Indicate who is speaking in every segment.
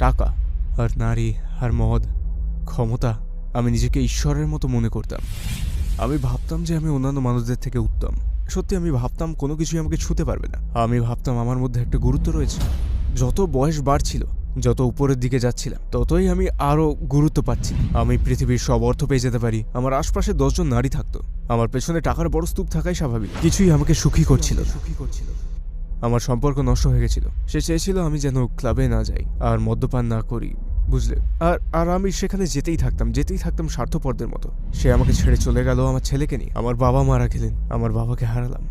Speaker 1: টাকা আর নারী আর মদ, ক্ষমতা, আমি নিজেকে ঈশ্বরের মতো মনে করতাম। আমি ভাবতাম যে আমি অন্যান্য মানুষদের থেকে উত্তম। সত্যি আমি ভাবতাম কোনো কিছুই আমাকে ছুঁতে পারবে না। আমি ভাবতাম আমার মধ্যে একটা গুরুত্ব রয়েছে। যত বয়স বাড়ছিল, যত উপরের দিকে যাচ্ছিলাম, ততই আমি আরও গুরুত্ব পাচ্ছি। আমি পৃথিবীর সব অর্থ পেয়ে যেতে পারি। আমার আশপাশে 10 জন নারী থাকতো। আমার পেছনে টাকার বড় স্তূপ থাকাই স্বাভাবিক। কিছুই আমাকে সুখী করছিল। আমার সম্পর্ক নষ্ট হয়ে গেছিল। সে চেয়েছিল আমি যেন ক্লাবে না যাই আর মদ্যপান না করি, বুঝলে। আর আর আমি সেখানে যেতেই থাকতাম স্বার্থপরদের মতো। সে আমাকে ছেড়ে চলে গেল আমার ছেলেকে নিয়ে। আমার বাবা মারা গেলেন, আমার বাবাকে হারালাম।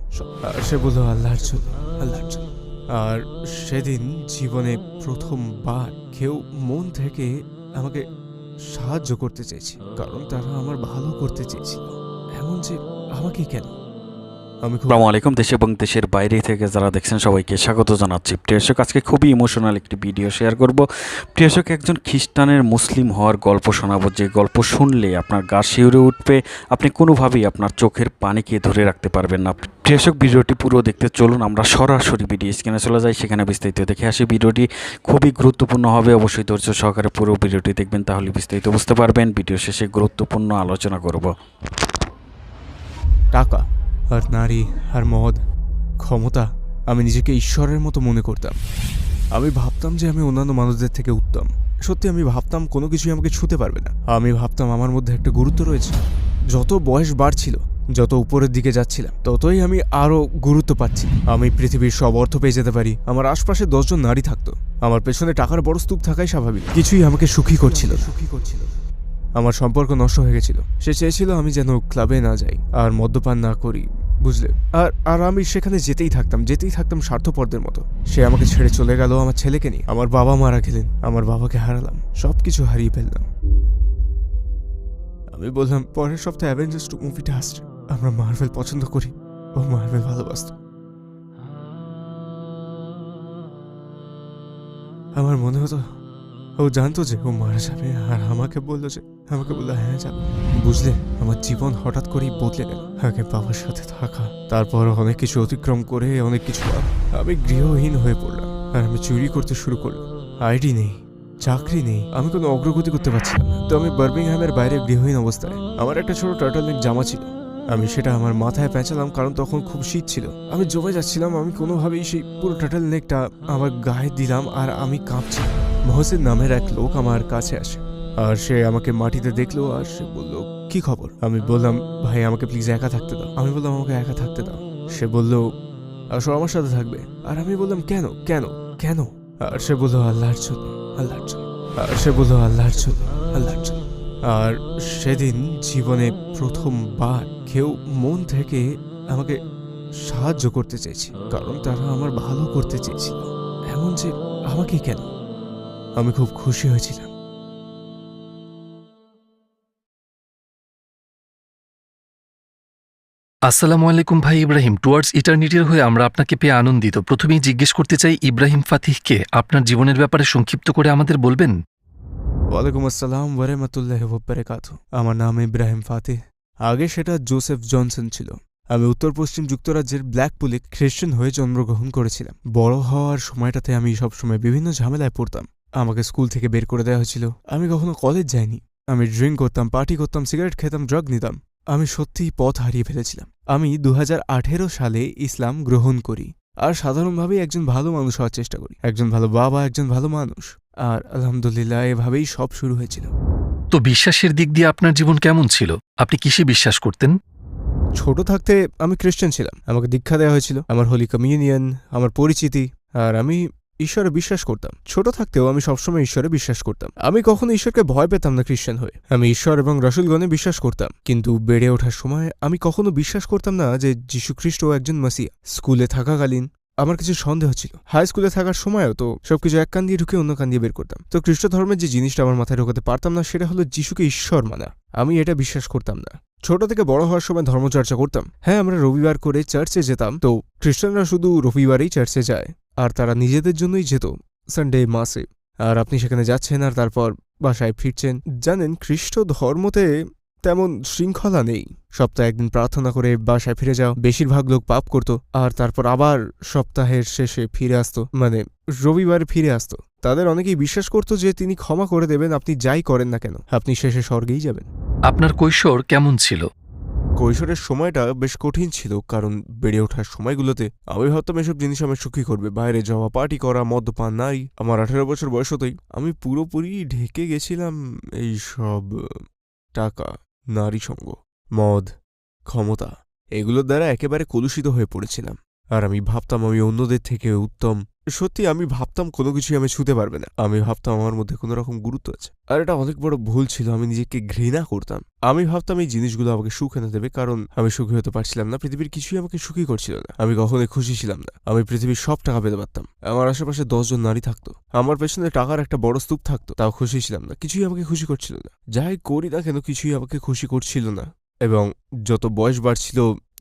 Speaker 1: আর সে বলল আল্লাহর জন্য। আর সেদিন জীবনে প্রথমবার কেউ মন থেকে আমাকে সাহায্য করতে চেয়েছে, কারণ তারা আমার ভালো করতে চেয়েছিল। এমন যে আমাকে কেন?
Speaker 2: আসসালামু আলাইকুম। দেশ এবং দেশের বাইরে থেকে যারা দেখছেন সবাইকে স্বাগত জানাচ্ছি। প্রিয়শক, আজকে খুবই ইমোশনাল একটি ভিডিও শেয়ার করব। প্রিয়শক, একজন খ্রিস্টানের মুসলিম হওয়ার গল্প শোনাবো, যে গল্প শুনলে আপনার গা শিউরে উঠবে। আপনি কোনোভাবেই আপনার চোখের পানিকে ধরে রাখতে পারবেন না। প্রিয়শক, ভিডিওটি পুরো দেখতে চলুন আমরা সরাসরি ভিডিও স্ক্রিনে চলে যাই, সেখানে বিস্তারিত দেখে আসি। ভিডিওটি খুবই গুরুত্বপূর্ণ হবে, অবশ্যই ধৈর্য সহকারে পুরো ভিডিওটি দেখবেন, তাহলে বিস্তারিত বুঝতে পারবেন। ভিডিও শেষে গুরুত্বপূর্ণ আলোচনা করব।
Speaker 1: টাকা আর নারী আর মদ, ক্ষমতা, আমি নিজেকে ঈশ্বরের মতো মনে করতাম। আমি ভাবতাম যে আমি অন্যান্য মানুষদের থেকে উত্তম। সত্যি আমি ভাবতাম কোনো কিছুই আমাকে ছুঁতে পারবে না। আমি ভাবতাম আমার মধ্যে একটা গুরুত্ব রয়েছে। যত বয়স বাড়ছিল, যত উপরের দিকে যাচ্ছিলাম, ততই আমি আরও গুরুত্ব পাচ্ছি। আমি পৃথিবীর সব অর্থ পেয়ে যেতে পারি। আমার আশপাশে 10 জন নারী থাকতো। আমার পেছনে টাকার বড় স্তূপ থাকাই স্বাভাবিক। কিছুই আমাকে সুখী করছিল। আমার সম্পর্ক নষ্ট হয়ে গেছিল। সে চেয়েছিল আমি যেন ক্লাবে না যাই আর মদ্যপান না করি, বুঝলে। আর আর আমি সেখানে যেতেই থাকতাম স্বার্থপরদের মতো। সে আমাকে ছেড়ে চলে গেল আমার ছেলেকে নিয়ে। আমার বাবা মারা গেলেন, আমার বাবাকে হারালাম, সবকিছু হারিয়ে ফেললাম। আমি বললাম পরের সপ্তাহে অ্যাভেঞ্জার্স 2 মুভিটা আসছে। আমরা মার্ভেল পছন্দ করি, ও মার্ভেল ভালোবাসত। আমার মনে হতো ও জানতো যে ও মারা যাবে, আর আমাকে বললো হ্যাঁ যাবে। বুঝলে, আমার জীবন হঠাৎ করেই বদলে গেল। আগে বাবার সাথে থাকা, তারপর অনেক কিছু অতিক্রম করে অনেক কিছু আমি গৃহহীন হয়ে পড়লাম। আর আমি চুরি করতে শুরু করলাম। আইডি নেই, চাকরি নেই, আমি কোনো অগ্রগতি করতে পারছিলাম না। তো আমি বার্মিংহামের বাইরে গৃহহীন অবস্থায় আমার একটা ছোট টার্টলনেক জামা ছিল। আমি সেটা আমার মাথায় পেঁচালাম, কারণ তখন খুব শীত ছিল। আমি জমে যাচ্ছিলাম। আমি কোনোভাবেই সেই পুরো টার্টলনেকটা আমার গায়ে দিলাম, আর আমি কাঁপছি। মহসিন নামের এক লোক আমার কাছে আসে, আর সে আমাকে মাটিতে দেখলো, আর সে বলল কি খবর। আমি বললাম ভাই আমাকে প্লিজ একা থাকতে দাও। আমাকে একা থাকতে দাও। সে বলল আসো আমার সাথে থাকবে। আর আমি বললাম কেন কেন কেন? আর সে বলল আল্লাহর জন্য। আর সেদিন জীবনে প্রথমবার কেউ মন থেকে আমাকে সাহায্য করতে চেয়েছে, কারণ তারা আমার ভালো করতে চেয়েছিল। এমন যে আমাকে কেন? আমি খুব খুশি হয়েছিলাম।
Speaker 3: আসসালামু আলাইকুম ভাই ইব্রাহিম। টুয়ার্ডস ইটার্নিটির হয়ে আমরা আপনাকে পেয়ে আনন্দিত। প্রথমেই জিজ্ঞেস করতে চাই, ইব্রাহিম ফাতিহকে আপনার জীবনের ব্যাপারে সংক্ষিপ্ত করে আমাদের বলবেন?
Speaker 1: ওয়ালাইকুম আসসালাম ওয়া রাহমাতুল্লাহি ওয়া বারাকাতুহু। আমার নাম ইব্রাহিম ফাতিহ। আগে সেটা জোসেফ জনসন ছিল। আমি উত্তর পশ্চিম যুক্তরাজ্যের ব্ল্যাকপুলে খ্রিস্টান হয়ে জন্মগ্রহণ করেছিলাম। বড় হওয়ার সময়টাতে আমি সবসময় বিভিন্ন ঝামেলায় পড়তাম। আমাকে স্কুল থেকে বের করে দেওয়া হয়েছিল। আমি কখনো কলেজ যাইনি। আমি ড্রিঙ্ক করতাম, পার্টি করতাম, সিগারেট খেতাম, ড্রাগ নিতাম। আমি সত্যিই পথ হারিয়ে ফেলেছিলাম। আমি 2018 সালে ইসলাম গ্রহণ করি, আর সাধারণভাবেই একজন ভালো মানুষ হওয়ার চেষ্টা করি, একজন ভালো বাবা, একজন ভালো মানুষ। আর আলহামদুলিল্লাহ এভাবেই সব শুরু হয়েছিল।
Speaker 3: তো বিশ্বাসের দিক দিয়ে আপনার জীবন কেমন ছিল? আপনি কিসে বিশ্বাস করতেন?
Speaker 1: ছোট থাকতে আমি খ্রিস্টান ছিলাম। আমাকে দীক্ষা দেওয়া হয়েছিল, আমার হোলি কমিউনিয়ন, আমার পরিচিতি, আর আমি ঈশ্বরে বিশ্বাস করতাম। ছোট থাকতেও আমি সবসময় ঈশ্বরে বিশ্বাস করতাম। আমি কখনো ঈশ্বরকে ভয় পেতাম না খ্রিস্টান হয়ে। আমি ঈশ্বর এবং রসুলগণে বিশ্বাস করতাম। কিন্তু বেড়ে ওঠার সময় আমি কখনো বিশ্বাস করতাম না যে যীশু খ্রিস্ট একজন মাসিয়া। স্কুলে থাকাকালীন আমার কিছু সন্দেহ ছিল। হাই স্কুলে থাকার সময়ও তো সবকিছু এক কান দিয়ে ঢুকে অন্য কান দিয়ে বের করতাম। তো খ্রিস্ট ধর্মের যে জিনিসটা আমার মাথায় ঢোকাতে পারতাম না, সেটা হলো যীশুকে ঈশ্বর মানা। আমি এটা বিশ্বাস করতাম না। ছোট থেকে বড় হওয়ার সময় ধর্মচর্চা করতাম। হ্যাঁ, আমরা রবিবার করে চার্চে যেতাম। তো খ্রিস্টানরা শুধু রবিবারেই চার্চে যায়, আর তারা নিজেদের জন্যই যেত সানডে মাসে। আর আপনি সেখানে যাচ্ছেন আর তারপর বাসায় ফিরছেন। জানেন, খ্রিস্ট ধর্মতে তেমন শৃঙ্খলা নেই। সপ্তাহে একদিন প্রার্থনা করে বাসায় ফিরে যাও। বেশিরভাগ লোক পাপ করত, আর তারপর আবার সপ্তাহের শেষে ফিরে আসতো, মানে রবিবার ফিরে আসতো। তাদের অনেকেই বিশ্বাস করতো যে তিনি ক্ষমা করে দেবেন, আপনি যাই করেন না কেন, আপনি শেষে স্বর্গেই যাবেন।
Speaker 3: আপনার কৈশোর কেমন ছিল?
Speaker 1: কৈশোরের সময়টা বেশ কঠিন ছিল, কারণ বেড়ে ওঠার সময়গুলোতে আমি ভাবতাম এসব জিনিস আমার সুখী করবে। বাইরে যাওয়া, পার্টি করা, মদ্যপান, নারী। আমার 18 বছর বয়স হতেই আমি পুরোপুরি ঢেকে গেছিলাম এই সব টাকা, নারী সঙ্গ, মদ, ক্ষমতা, এগুলোর দ্বারা একেবারে কলুষিত হয়ে পড়েছিলাম। আর আমি ভাবতাম আমি অন্যদের থেকে উত্তম। সত্যি আমি ভাবতাম কোনো কিছুই আমি ছুঁতে পারবে না। আমি ভাবতাম আমার মধ্যে কোনো রকম গুরুত্ব আছে। আর এটা অনেক বড় ভুল ছিল। আমি নিজেকে ঘৃণা করতাম। আমি ভাবতাম এই জিনিসগুলো আমাকে সুখ এনে দেবে, কারণ আমি সুখী হতে পারছিলাম না। পৃথিবীর কিছুই আমাকে সুখী করছিল না। আমি কখনোই খুশি ছিলাম না। আমি পৃথিবীর সব টাকা পেতে পারতাম। আমার আশেপাশে 10 জন নারী থাকতো। আমার পেছনে টাকার একটা বড় স্তূপ থাকতো, তাও খুশি ছিলাম না। কিছুই আমাকে খুশি করছিল না। যাই করি না কেন, কিছুই আমাকে খুশি করছিল না। এবং যত বয়স বাড়ছিল,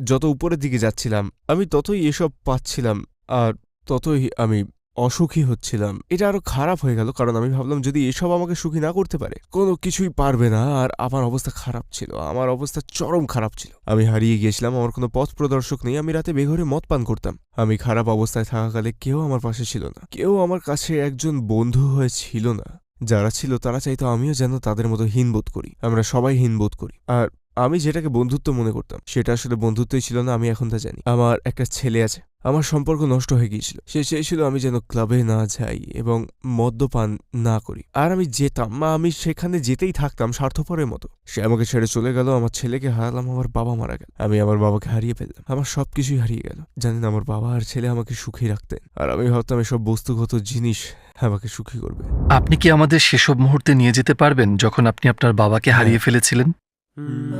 Speaker 1: যত উপরের দিকে যাচ্ছিলাম, আমি ততই এসব পাচ্ছিলাম, আর ততই আমি অসুখী হচ্ছিলাম। এটা আরো খারাপ হয়ে গেল, কারণ আমি ভাবলাম যদি এসব আমাকে সুখী না করতে পারে, কোনো কিছুই পারবে না। আর আমার অবস্থা খারাপ ছিল, আমার অবস্থা চরম খারাপ ছিল। আমি হারিয়ে গিয়েছিলাম, আমার কোনো পথ প্রদর্শক নেই। আমি রাতে বেঘরে মদ পান করতাম। আমি খারাপ অবস্থায় থাকাকালে কেউ আমার পাশে ছিল না, কেউ আমার কাছে একজন বন্ধু হয়ে ছিল না। যারা ছিল তারা চাইতো আমিও যেন তাদের মতো হীনবোধ করি। আমরা সবাই হীনবোধ করি। আর আমি যেটাকে বন্ধুত্ব মনে করতাম সেটা আসলে বন্ধুত্বই ছিল না। আমি এখন তা জানি। আমার একটা ছেলে আছে, আমার সম্পর্ক নষ্ট হয়ে গিয়েছিল। সে চেয়েছিল আমি যেন ক্লাবে না যাই এবং মদ্যপান না করি। আর আমি যেতাম, আমি সেখানে যেতেই থাকতাম স্বার্থপরের মতো। সে আমাকে ছেড়ে চলে গেল, আমার ছেলেকে হারালাম, আমার বাবা মারা গেল, আমি আমার বাবাকে হারিয়ে ফেললাম, আমার সবকিছুই হারিয়ে গেল। জানেন, আমার বাবা আর ছেলে আমাকে সুখী রাখতেন, আর আমি ভাবতাম এসব বস্তুগত জিনিস আমাকে সুখী করবে।
Speaker 3: আপনি কি আমাদের সেসব মুহূর্তে নিয়ে যেতে পারবেন যখন আপনি আপনার বাবাকে হারিয়ে ফেলেছিলেন?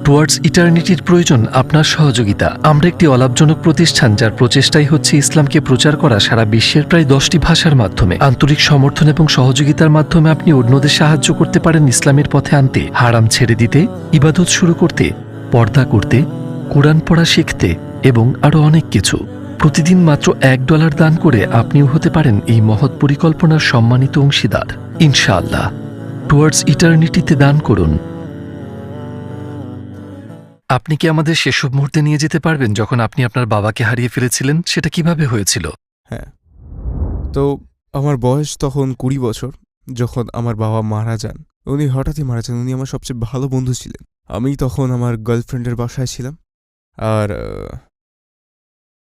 Speaker 3: টুয়ার্ডস ইটার্নিটির প্রয়োজন আপনার সহযোগিতা। আমরা একটি অলাভজনক প্রতিষ্ঠান যার প্রচেষ্টাই হচ্ছে ইসলামকে প্রচার করা সারা বিশ্বের প্রায় 10টি ভাষার মাধ্যমে। আন্তরিক সমর্থন এবং সহযোগিতার মাধ্যমে আপনি অন্যদের সাহায্য করতে পারেন ইসলামের পথে আনতে, হারাম ছেড়ে দিতে, ইবাদত শুরু করতে, পর্দা করতে, কোরআন পড়া শিখতে এবং আরও অনেক কিছু। প্রতিদিন মাত্র $1 দান করে আপনিও হতে পারেন এই মহৎ পরিকল্পনার সম্মানিত অংশীদার। ইনশাআল্লাহ। টুয়ার্ডস ইটার্নিটিতে দান করুন। আপনি কি আমাদের সেসব মুহূর্তে নিয়ে যেতে পারবেন যখন আপনি আপনার বাবাকে হারিয়ে ফেলেছিলেন? সেটা কিভাবে হয়েছিল?
Speaker 1: হ্যাঁ, তো আমার বয়স তখন 20 বছর, যখন আমার বাবা মারা যান। উনি হঠাৎই মারা যান। উনি আমার সবচেয়ে ভালো বন্ধু ছিলেন। আমি তখন আমার গার্লফ্রেন্ডের বাসায় ছিলাম। আর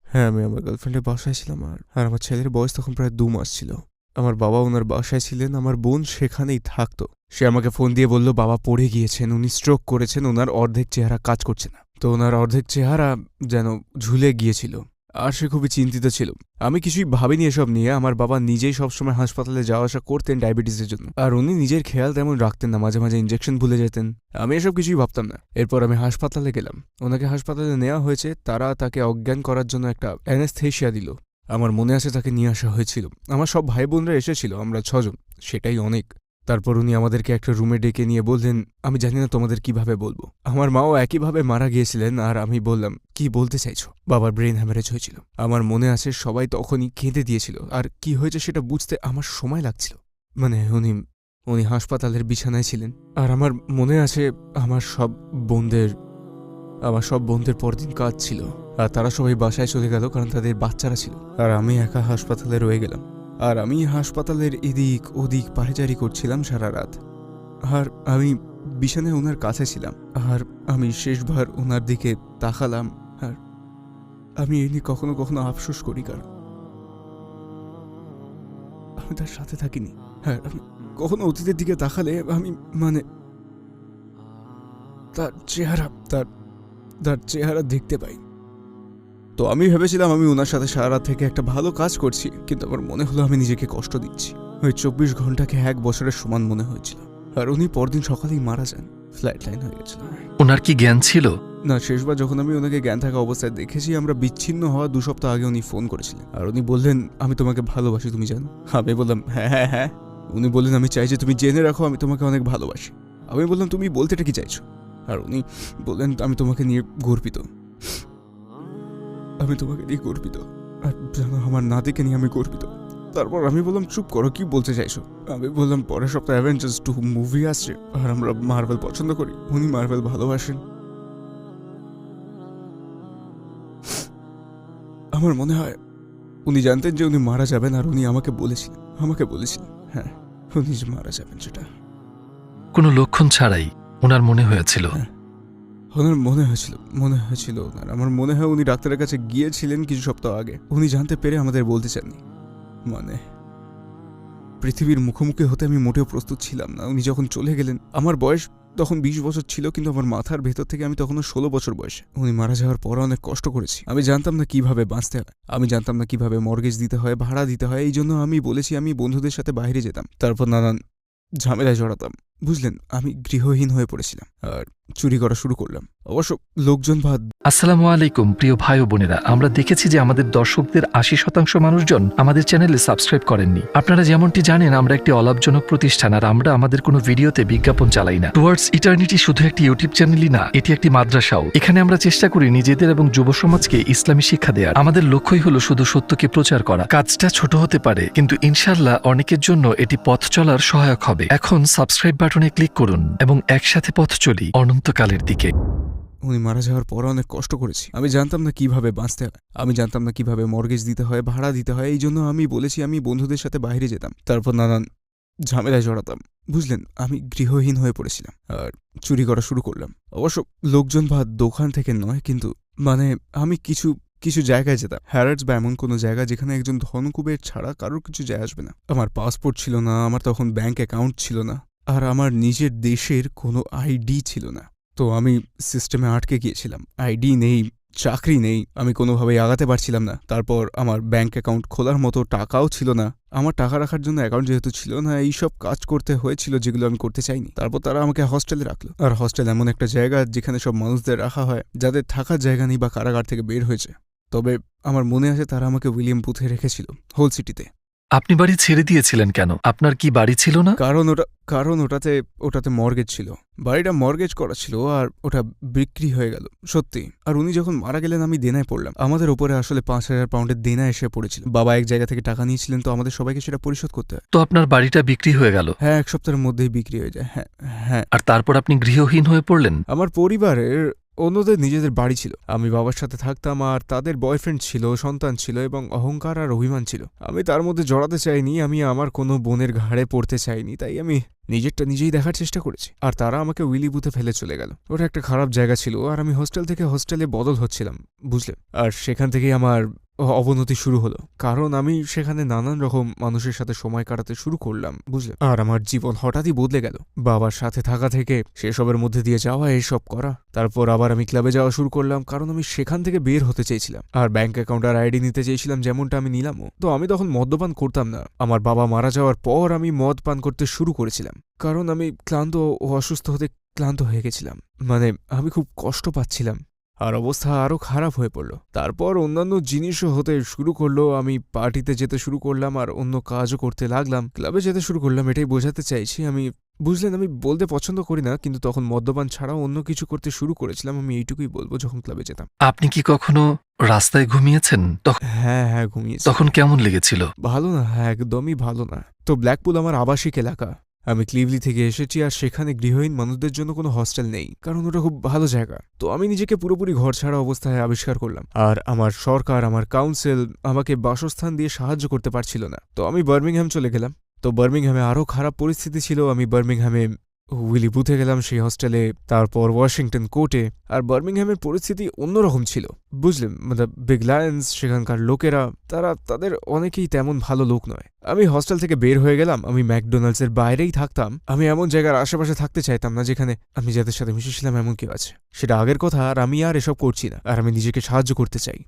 Speaker 1: হ্যাঁ, আমি আমার গার্লফ্রেন্ডের বাসায় ছিলাম। আর আমার ছেলের বয়স তখন প্রায় 2 মাস ছিল। আমার বাবা ওনার বাসায় ছিলেন, আমার বোন সেখানেই থাকতো। সে আমাকে ফোন দিয়ে বলল বাবা পড়ে গিয়েছেন, উনি স্ট্রোক করেছেন, ওনার অর্ধেক চেহারা কাজ করছে না। তো ওনার অর্ধেক চেহারা যেন ঝুলে গিয়েছিল, আর সে খুবই চিন্তিত ছিল। আমি কিছুই ভাবিনি এসব নিয়ে। আমার বাবা নিজেই সবসময় হাসপাতালে যাওয়া আসা করতেন ডায়াবেটিসের জন্য, আর উনি নিজের খেয়াল তেমন রাখতেন না, মাঝে মাঝে ইঞ্জেকশন ভুলে যেতেন। আমি এসব কিছুই ভাবতাম না। এরপর আমি হাসপাতালে গেলাম, ওনাকে হাসপাতালে নেওয়া হয়েছে। তারা তাকে অজ্ঞান করার জন্য একটা অ্যানেস্থেশিয়া দিল। আমার মনে আছে তাকে নিয়ে আসা হয়েছিল। আমার সব ভাই বোনরা এসেছিল, আমরা 6 জন, সেটাই অনেক। তারপর উনি আমাদেরকে একটা রুমে ডেকে নিয়ে বললেন, আমি জানি না তোমাদের কিভাবে বলবো। আমার মাও একইভাবে মারা গিয়েছিলেন। আর আমি বললাম, কি বলতে চাইছো? বাবার ব্রেন হ্যামারেজ হয়েছিল। আমার মনে আছে সবাই তখনই কেঁদে দিয়েছিল, আর কি হয়েছে সেটা বুঝতে আমার সময় লাগছিল। মানে উনি হাসপাতালের বিছানায় ছিলেন। আর আমার মনে আছে আমার সব বোনদের পরদিন কাজ ছিল, আর তারা সবাই বাসায় চলে গেল, কারণ তাদের বাচ্চারা ছিল। আর আমি একা হাসপাতালে রয়ে গেলাম। আর আমি হাসপাতালের এদিক ওদিক পায়চারি করছিলাম সারা রাত। আর আমি বিছানায় ওনার কাছে ছিলাম, আর আমি শেষবার ওনার দিকে তাকালাম। আর আমি এ নিয়ে কখনো কখনো আফসোস করি, কারণ আমি তার সাথে থাকিনি। হ্যাঁ, আমি কখনো অতীতের দিকে তাকালে আমি তার চেহারা দেখতে পাই। তো আমি ভেবেছিলাম আমি ওনার সাথে সারা রাত থেকে একটা ভালো কাজ করছি, কিন্তু আমার মনে হলো আমি নিজেকে কষ্ট দিচ্ছি। ওই 24 ঘন্টাকে 1 বছরের সমান মনে হয়েছিল। আর উনি পরদিন সকালেই মারা যান, ফ্ল্যাট লাইন হয়ে গেছিল।
Speaker 3: ওনার কি জ্ঞান ছিল?
Speaker 1: না, শেষবার যখন আমি ওনাকে জ্ঞান থাকা অবস্থায় দেখেছি, আমরা বিচ্ছিন্ন হওয়া 2 সপ্তাহ আগে উনি ফোন করেছিলেন। আর উনি বললেন, আমি তোমাকে ভালোবাসি, তুমি জানো? আমি বললাম, হ্যাঁ হ্যাঁ হ্যাঁ। উনি বললেন, আমি চাই যে তুমি জেনে রাখো আমি তোমাকে অনেক ভালোবাসি। আমি বললাম, তুমি বলতেটা কি চাইছো? আর উনি বললেন, আমি তোমাকে নিয়ে গর্বিত, আমি তোমাকে নিয়ে গর্বিত, আর জানো আমার নাতিকে নিয়ে আমি গর্বিত। তারপর আমি বললাম, চুপ করো, কি বলতে চাইছো? আমি বললাম, পরের সপ্তাহে অ্যাভেঞ্জার্স 2 মুভি আসছে, আর আমরা মার্ভেল পছন্দ করি, উনি মার্ভেল ভালোবাসেন। আমার মনে হয় উনি জানতেন যে উনি মারা যাবেন, আর উনি আমাকে বলেছিলেন, হ্যাঁ, উনি যে মারা যাবেন সেটা
Speaker 3: কোনো লক্ষণ ছাড়াই ওনার মনে হয়েছিল।
Speaker 1: ওনার মনে হয়েছিল ওনার আমার মনে হয় উনি ডাক্তারের কাছে গিয়েছিলেন কিছু সপ্তাহ আগে। উনি জানতে পেরে আমাদের বলতে চাননি। মানে পৃথিবীর মুখোমুখি হতে আমি মোটেও প্রস্তুত ছিলাম না। উনি যখন চলে গেলেন, আমার বয়স তখন 20 বছর ছিল, কিন্তু আমার মাথার ভেতর থেকে আমি তখনও 16 বছর বয়সে। উনি মারা যাওয়ার পর অনেক কষ্ট করেছি। আমি জানতাম না কিভাবে বাঁচতে হয়, আমি জানতাম না কিভাবে মর্গেজ দিতে হয়, ভাড়া দিতে হয়। এই জন্য আমি বলেছি আমি বন্ধুদের সাথে বাইরে যেতাম, তারপর নানান ঝামেলায় জড়াতাম। বুঝলেন, আমি গৃহহীন হয়ে পড়েছিলাম আর চুরি করা শুরু করলাম। অবশ্য লোকজন
Speaker 3: আসসালামু আলাইকুম প্রিয় ভাই ও বোনেরা, আমরা দেখেছি যে আমাদের দর্শকদের 80% মানুষজন আমাদের চ্যানেলে সাবস্ক্রাইব করেননি। আপনারা যেমনটি জানেন, আমরা একটি অলাভজনক প্রতিষ্ঠান আর আমরা আমাদের কোনো ভিডিওতে বিজ্ঞাপন চালাই না। টুয়ার্ডস ইটার্নিটি শুধু একটি ইউটিউব চ্যানেলই না, এটি একটি মাদ্রাসাও। এখানে আমরা চেষ্টা করি নিজেদের এবং যুব সমাজকে ইসলামী শিক্ষা দেওয়ার। আমাদের লক্ষ্যই হলো শুধু সত্যকে প্রচার করা। কাজটা ছোট হতে পারে, কিন্তু ইনশাআল্লাহ অনেকের জন্য এটি পথ চলার সহায়ক হবে। এখন সাবস্ক্রাইব বাটনে ক্লিক করুন এবং একসাথে পথ চলি অনন্তকালের দিকে।
Speaker 1: উনি মারা যাওয়ার পর অনেক কষ্ট করেছি। আমি জানতাম না কিভাবে বাঁচতে হয়, আমি জানতাম না কিভাবে মর্গেজ দিতে হয়, ভাড়া দিতে হয়। এই জন্য আমি বলেছি আমি বন্ধুদের সাথে বাইরে যেতাম, তারপর নানান ঝামেলায় জড়াতাম। বুঝলেন, আমি গৃহহীন হয়ে পড়েছিলাম আর চুরি করা শুরু করলাম। অবশ্য লোকজন বা দোকান থেকে নয়, কিন্তু মানে আমি কিছু জায়গায় যেতাম, হ্যারার্স বা এমন কোনো জায়গা যেখানে একজন ধনকুবের ছাড়া কারোর কিছু যায় আসবে না। আমার পাসপোর্ট ছিল না, আমার তখন ব্যাংক অ্যাকাউন্ট ছিল না, আর আমার নিজের দেশের কোনো আইডি ছিল না। তো আমি সিস্টেমে আটকে গিয়েছিলাম। আইডি নেই, চাকরি নেই, আমি কোনোভাবেই আগাতে পারছিলাম না। তারপর আমার ব্যাংক অ্যাকাউন্ট খোলার মতো টাকাও ছিল না। আমার টাকা রাখার জন্য অ্যাকাউন্ট যেহেতু ছিল না, এইসব কাজ করতে হয়েছিল যেগুলো আমি করতে চাইনি। তারপর তারা আমাকে হস্টেলে রাখলো। আর হস্টেল এমন একটা জায়গা যেখানে সব মানুষদের রাখা হয় যাদের থাকার জায়গা নেই বা কারাগার থেকে বের হয়েছে। তবে আমার মনে আছে তারা আমাকে উইলিয়াম বুথে রেখেছিল, হোল সিটিতে।
Speaker 3: আপনি বাড়ি ছেড়ে দিয়েছিলেন কেন? আপনার কি বাড়ি ছিল না?
Speaker 1: কারণ ওটাতে মর্গেজ ছিল। বাড়িটা মর্গেজ করা ছিল আর ওটা বিক্রি হয়ে গেল, সত্যি। আর উনি যখন মারা গেলেন আমি দেনায় পড়লাম। আমাদের ওপরে আসলে 5,000 পাউন্ডের দেনা এসে পড়েছিল। বাবা এক জায়গা থেকে টাকা নিয়েছিলেন, তো আমাদের সবাইকে সেটা পরিশোধ করতে হয়।
Speaker 3: তো আপনার বাড়িটা বিক্রি হয়ে গেল?
Speaker 1: হ্যাঁ, 1 সপ্তাহের মধ্যেই বিক্রি হয়ে যায়। হ্যাঁ।
Speaker 3: আর তারপর আপনি গৃহহীন হয়ে পড়লেন?
Speaker 1: আমার পরিবারের অন্যদের নিজেদের বাড়ি ছিল, আমি বাবার সাথে থাকতাম, আর তাদের বয়ফ্রেন্ড ছিল, সন্তান ছিল এবং অহংকার আর অভিমান ছিল। আমি তার মধ্যে জড়াতে চাইনি, আমি আমার কোনো বোনের ঘাড়ে পড়তে চাইনি, তাই আমি নিজেরটা নিজেই দেখার চেষ্টা করেছি। আর তারা আমাকে উইলি বুথে ফেলে চলে গেল। ওটা একটা খারাপ জায়গা ছিল, আর আমি হোস্টেল থেকে হোস্টেলে বদল হচ্ছিলাম, বুঝলে। আর সেখান থেকেই আমার অবনতি শুরু হলো, কারণ আমি সেখানে নানান রকম মানুষের সাথে সময় কাটাতে শুরু করলাম, বুঝলে। আর আমার জীবন হঠাৎই বদলে গেল। বাবার সাথে থাকা থেকে সেসবের মধ্যে দিয়ে যাওয়া, এসব করা। তারপর আবার আমি ক্লাবে যাওয়া শুরু করলাম, কারণ আমি সেখান থেকে বের হতে চেয়েছিলাম। আর ব্যাংক অ্যাকাউন্ট আর আইডি নিতে চেয়েছিলাম, যেমনটা আমি নিলামও। তো আমি তখন মদ্যপান করতাম না। আমার বাবা মারা যাওয়ার পর আমি মদ পান করতে শুরু করেছিলাম, কারণ আমি ক্লান্ত ও অসুস্থ হতে ক্লান্ত হয়ে গেছিলাম। মানে আমি খুব কষ্ট পাচ্ছিলাম আর অবস্থা আরও খারাপ হয়ে পড়ল। তারপর অন্যান্য জিনিসও হতে শুরু করলো। আমি পার্টিতে যেতে শুরু করলাম আর অন্য কাজও করতে লাগলাম, ক্লাবে যেতে শুরু করলাম। এটাই বোঝাতে চাইছি আমি। বুঝলেন, আমি বলতে পছন্দ করি না, কিন্তু তখন মদ্যপান ছাড়াও অন্য কিছু করতে শুরু করেছিলাম। আমি এইটুকুই বলবো, যখন ক্লাবে যেতাম।
Speaker 3: আপনি কি কখনো রাস্তায় ঘুমিয়েছেন?
Speaker 1: হ্যাঁ, ঘুমিয়েছি।
Speaker 3: তখন কেমন লেগেছিল?
Speaker 1: ভালো না, একদমই ভালো না। তো ব্ল্যাকপুল আমার আবাসিক এলাকা। আমি ক্লিভলি থেকে এসেছি, আর সেখানে গৃহহীন মানুষদের জন্য কোনো হস্টেল নেই, কারণ ওটা খুব ভালো জায়গা। তো আমি নিজেকে পুরোপুরি ঘর ছাড়া অবস্থায় আবিষ্কার করলাম, আর আমার সরকার, আমার কাউন্সিল আমাকে বাসস্থান দিয়ে সাহায্য করতে পারছিল না। তো আমি বার্মিংহাম চলে গেলাম। তো বার্মিংহামে আরও খারাপ পরিস্থিতি ছিল। আমি বার্মিংহামে উইলি বুথে গেলাম, সেই হস্টেলে, তারপর ওয়াশিংটন কোর্টে। আর বার্মিংহামের পরিস্থিতি অন্যরকম ছিল, বুঝলেন। মানে বিগ লায়ন্স, সেখানকার লোকেরা, তাদের অনেকেই তেমন ভালো লোক নয়। আমি হস্টেল থেকে বের হয়ে গেলাম। আমি ম্যাকডোনাল্ডসের বাইরেই থাকতাম। আমি এমন জায়গার আশেপাশে থাকতে চাইতাম না যেখানে আমি যাদের সাথে মিশেছিলাম এমন কেউ আছে। সেটা আগের কথা, আর আমি আর এসব করছি না। আর আমি নিজেকে সাহায্য করতে চাই।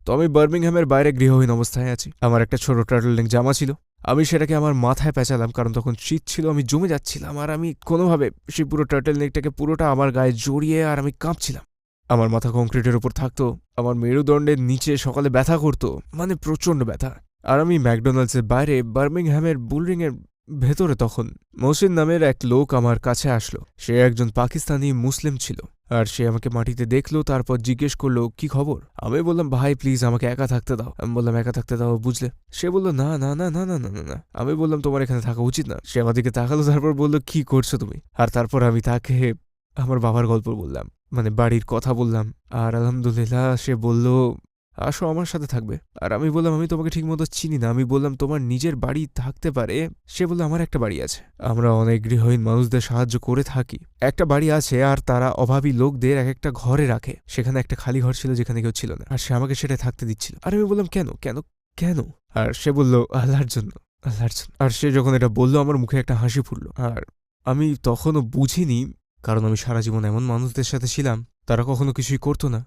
Speaker 1: তো আমি বার্মিংহামের বাইরে গৃহহীন অবস্থায় আছি। আমার একটা ছোট টার্টলনেক জামা ছিল, আমি সেটাকে আমার মাথায় পেঁচালাম, কারণ তখন শীত ছিল, আমি জমে যাচ্ছিলাম। আর আমি কোনোভাবে সেই পুরো টার্টলনেকটাকে পুরোটা আমার গায়ে জড়িয়ে, আর আমি কাঁপছিলাম। আমার মাথা কংক্রিটের উপর থাকতো, আমার মেরুদণ্ডের নিচে সকালে ব্যথা করতো, মানে প্রচণ্ড ব্যথা। আর আমি ম্যাকডোনাল্ডসের বাইরে বার্মিংহামের বুলরিংয়ের ভেতরে তখন মহসিন নামের এক লোক আমার কাছে আসলো। সে একজন পাকিস্তানি মুসলিম ছিল, আর সে আমাকে মাটিতে দেখলো। তারপর জিজ্ঞেস করলো, কি খবর? আমি বললাম, ভাই প্লিজ আমাকে একা থাকতে দাও। আমি বললাম, একা থাকতে দাও, বুঝলে। সে বললো, না না না না না না না না। আমি বললাম, তোমার এখানে থাকা উচিত না। সে আমার দিকে তাকালো, তারপর বললো, কি করছো তুমি? আর তারপর আমি তাকে আমার বাবার গল্প বললাম, মানে বাড়ির কথা বললাম। আর আলহামদুলিল্লাহ সে বলল, আসো আমার সাথে থাকবে। আর আমি বললাম আমি তোমাকে ঠিকমতো চিনি না। আমি বললাম তোমার নিজের বাড়ি থাকতে পারে। সে বলল আমার একটা বাড়ি আছে, আমরা অনেক গৃহহীন মানুষদের সাহায্য করে থাকি। একটা বাড়ি আছে আর তারা অভাবী লোকদের এক একটা ঘরে রাখে। সেখানে একটা খালি ঘর ছিল যেখানে কেউ ছিল না, আর সে আমাকে সেটা থাকতে দিচ্ছিল। আর আমি বললাম কেন কেন কেন? আর সে বলল আল্লাহর জন্য, আল্লাহর জন্য। আর সে যখন এটা বলল আমার মুখে একটা হাসি ফুটল। আর আমি তখনও বুঝিনি, কারণ আমি সারা জীবন এমন মানুষদের সাথে ছিলাম তারা কখনো কিছুই করতো না।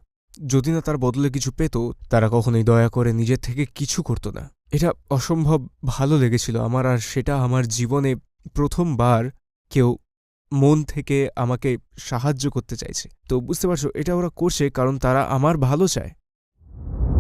Speaker 1: যদি না তার বদলে কিছু পেত, তারা কখনোই দয়া করে নিজের থেকে কিছু করতো না। এটা অসম্ভব ভালো লেগেছিল আমার। আর সেটা আমার জীবনে প্রথমবার কেউ মন থেকে আমাকে সাহায্য করতে চাইছে। তো বুঝতে পারছো, এটা ওরা করছে কারণ তারা আমার ভালো চায়।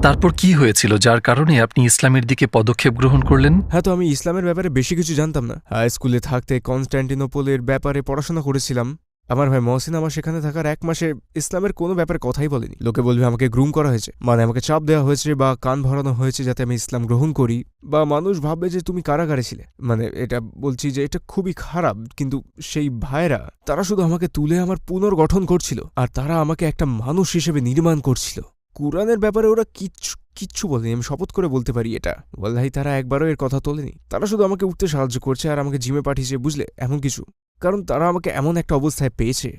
Speaker 3: তারপর কি হয়েছিল যার কারণে আপনি ইসলামের দিকে পদক্ষেপ গ্রহণ করলেন?
Speaker 1: হ্যাঁ, তো আমি ইসলামের ব্যাপারে বেশি কিছু জানতাম না। হাই স্কুলে থাকতে কনস্ট্যান্টিনোপলের ব্যাপারে পড়াশোনা করেছিলাম। আমার ভাই মহসিন আমার সেখানে থাকার 1 মাসে ইসলামের কোনো ব্যাপারে কথাই বলেনি। লোকে বলবে আমাকে গ্রুম করা হয়েছে, মানে আমাকে চাপ দেওয়া হয়েছে বা কান ভরানো হয়েছে যাতে আমি ইসলাম গ্রহণ করি, বা মানুষ ভাববে যে তুমি কারাগারে ছিলে। মানে এটা বলছি যে এটা খুবই খারাপ। কিন্তু সেই ভাইরা তারা শুধু আমাকে তুলে আমার পুনর্গঠন করছিল, আর তারা আমাকে একটা মানুষ হিসেবে নির্মাণ করছিল। কুরআনের ব্যাপারে ওরা কিচ্ছু বলেনি, আমি শপথ করে বলতে পারি এটা। ওয়াল্লাহি তারা একবারও এর কথা তোলেনি। তারা শুধু আমাকে উঠতে সাহায্য করছে আর আমাকে জিমে পাঠিয়েছে, বুঝলে, এমন কিছু। কারণ তারা আমাকে এমন একটা অবস্থায় পেয়েছে,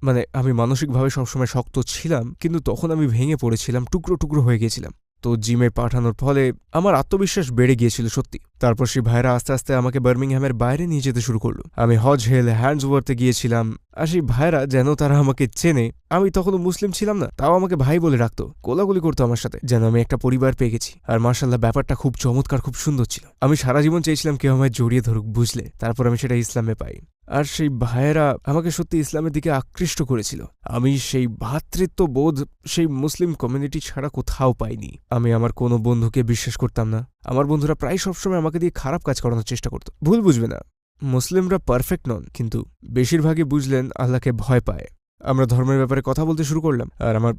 Speaker 1: মানে আমি মানসিকভাবে সবসময় শক্ত ছিলাম, কিন্তু তখন আমি ভেঙে পড়েছিলাম, টুকরো টুকরো হয়ে গেছিলাম। তো জিমে পাঠানোর ফলে আমার আত্মবিশ্বাস বেড়ে গিয়েছিল সত্যি। তারপর সেই ভাইরা আস্তে আস্তে আমাকে বার্মিংহামের বাইরে নিয়ে যেতে শুরু করলো। আমি হজ হেল হ্যান্ডসওয়ার্থে গিয়েছিলাম। আর সেই ভাইরা যেন তারা আমাকে চেনে। আমি তখনও মুসলিম ছিলাম না, তাও আমাকে ভাই বলে রাখতো, কোলাগুলি করতো আমার সাথে, যেন আমি একটা পরিবার পেয়ে গেছি। আর মার্শাল্লাহ ব্যাপারটা খুব চমৎকার, খুব সুন্দর ছিল। আমি সারা জীবন চেয়েছিলাম কেউ আমায় জড়িয়ে ধরুক, বুঝলে। তারপর আমি সেটা ইসলামে পাই। আর সেই ভাইয়েরা আমাকে সত্যি ইসলামের দিকে আকৃষ্ট করেছিল। আমি সেই ভ্রাতৃত্ববোধ সেই মুসলিম কমিউনিটি ছাড়া কোথাও পাইনি। আমি আমার কোনো বন্ধুকে বিশ্বাস করতাম না। আমার বন্ধুরা প্রায় সবসময় আমাকে দিয়ে খারাপ কাজ করানোর চেষ্টা করত। ভুল বুঝবে না, মুসলিমরা পারফেক্ট নন, কিন্তু বেশিরভাগই বুঝলেন আল্লাহকে ভয় পায়। আমরা ধর্মের ব্যাপারে কথা বলতে শুরু করলাম। আর আমার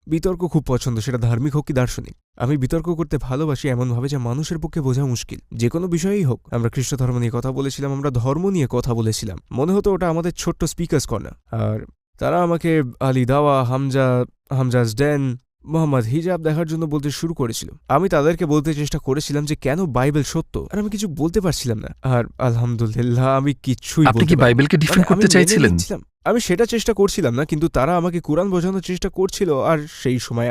Speaker 1: বিতর্ক খুব পছন্দ, সেটা ধার্মিক হোক কি দার্শনিক। আমি বিতর্ক করতে ভালোবাসি এমনভাবে যে মানুষের পক্ষে বোঝা মুশকিল, যে কোনো বিষয়েই হোক। আমরা খ্রিস্ট ধর্ম নিয়ে কথা বলেছিলাম, আমরা ধর্ম নিয়ে কথা বলেছিলাম। মনে হতো ওটা আমাদের ছোট্ট স্পিকার্স কর্নার। আর তারা আমাকে আলী দাওয়া, হামজাজ ড্যান, মোহাম্মদ হিজাব দেখার জন্য বলতে শুরু করেছিল। আমি তাদেরকে বলতে চেষ্টা করেছিলাম যে কেন বাইবেল সত্য, আর আমি কিছু বলতে পারছিলাম না। আর আলহামদুলিল্লাহ আমি কিচ্ছুই
Speaker 3: আপনি কি বাইবেলকে ডিফেন্ড করতে চাইছিলেন?
Speaker 1: আমি সেটা চেষ্টা করছিলাম না, কিন্তু তারা আমাকে কুরআন বোঝানোর চেষ্টা করছিল। আর সেই সময়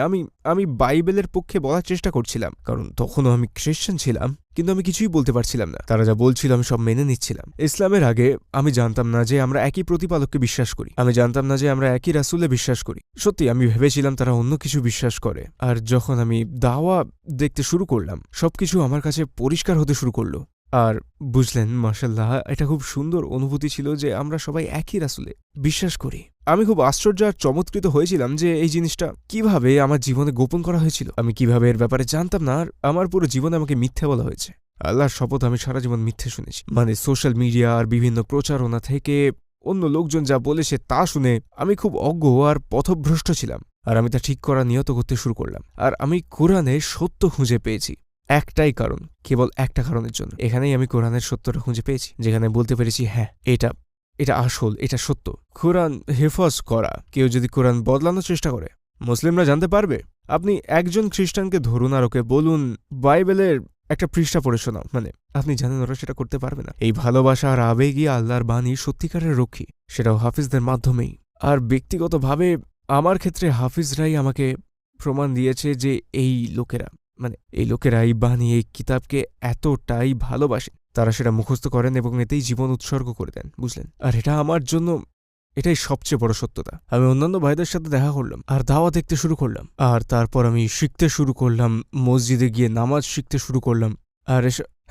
Speaker 1: আমি বাইবেলের পক্ষে বলার চেষ্টা করছিলাম, কারণ তখনও আমি খ্রিস্টান ছিলাম, কিন্তু আমি কিছুই বলতে পারছিলাম না। তারা যা বলছিল আমি সব মেনে নিচ্ছিলাম। ইসলামের আগে আমি জানতাম না যে আমরা একই প্রতিপালককে বিশ্বাস করি। আমি জানতাম না যে আমরা একই রাসূলে বিশ্বাস করি। সত্যি আমি ভেবেছিলাম তারা অন্য কিছু বিশ্বাস করে। আর যখন আমি দাওয়া দেখতে শুরু করলাম, সবকিছু আমার কাছে পরিষ্কার হতে শুরু করলো। আর বুঝলেন, মাশাআল্লাহ, এটা খুব সুন্দর অনুভূতি ছিল যে আমরা সবাই একই রাসূলে বিশ্বাস করি। আমি খুব আশ্চর্য আর চমৎকৃত হয়েছিলাম যে এই জিনিসটা কিভাবে আমার জীবনে গোপন করা হয়েছিল। আমি কিভাবে এর ব্যাপারে জানতাম না। আর আমার পুরো জীবনে আমাকে মিথ্যে বলা হয়েছে। আল্লাহর শপথ, আমি সারা জীবন মিথ্যে শুনেছি। মানে সোশ্যাল মিডিয়া আর বিভিন্ন প্রচারণা থেকে অন্য লোকজন যা বলেছে তা শুনে আমি খুব অজ্ঞ আর পথভ্রষ্ট ছিলাম। আর আমি তা ঠিক করা নিয়ত করতে শুরু করলাম। আর আমি কোরআনে সত্য খুঁজে পেয়েছি একটাই কারণ, কেবল একটা কারণের জন্য। এখানেই আমি কোরআনের সত্যটা খুঁজে পেয়েছি, যেখানে বলতে পেরেছি হ্যাঁ এটা আসল, এটা সত্য। কোরআন হেফাজ করা। কেউ যদি কোরআন বদলানোর চেষ্টা করে, মুসলিমরা জানতে পারবে। আপনি একজন খ্রিস্টানকে ধরুন আর ওকে বলুন বাইবেলের একটা পৃষ্ঠা পড়ে শোনাও, মানে আপনি জানেন ওরা সেটা করতে পারবে না। এই ভালোবাসা আর আবেগই আল্লাহর বাণী সত্যিকারের রক্ষী, সেটাও হাফিজদের মাধ্যমেই। আর ব্যক্তিগতভাবে আমার ক্ষেত্রে হাফিজরাই আমাকে প্রমাণ দিয়েছে যে এই লোকেরা এই বাণী, এই কিতাবকে এতটাই ভালোবাসে, তারা সেটা মুখস্থ করেন এবং এতেই জীবন উৎসর্গ করে দেন, বুঝলেন। আর এটা আমার জন্য এটাই সবচেয়ে বড় সত্যতা। আমি অন্যান্য ভাইদের সাথে দেখা করলাম আর দাওয়া দেখতে শুরু করলাম। আর তারপর আমি শিখতে শুরু করলাম, মসজিদে গিয়ে নামাজ শিখতে শুরু করলাম। আর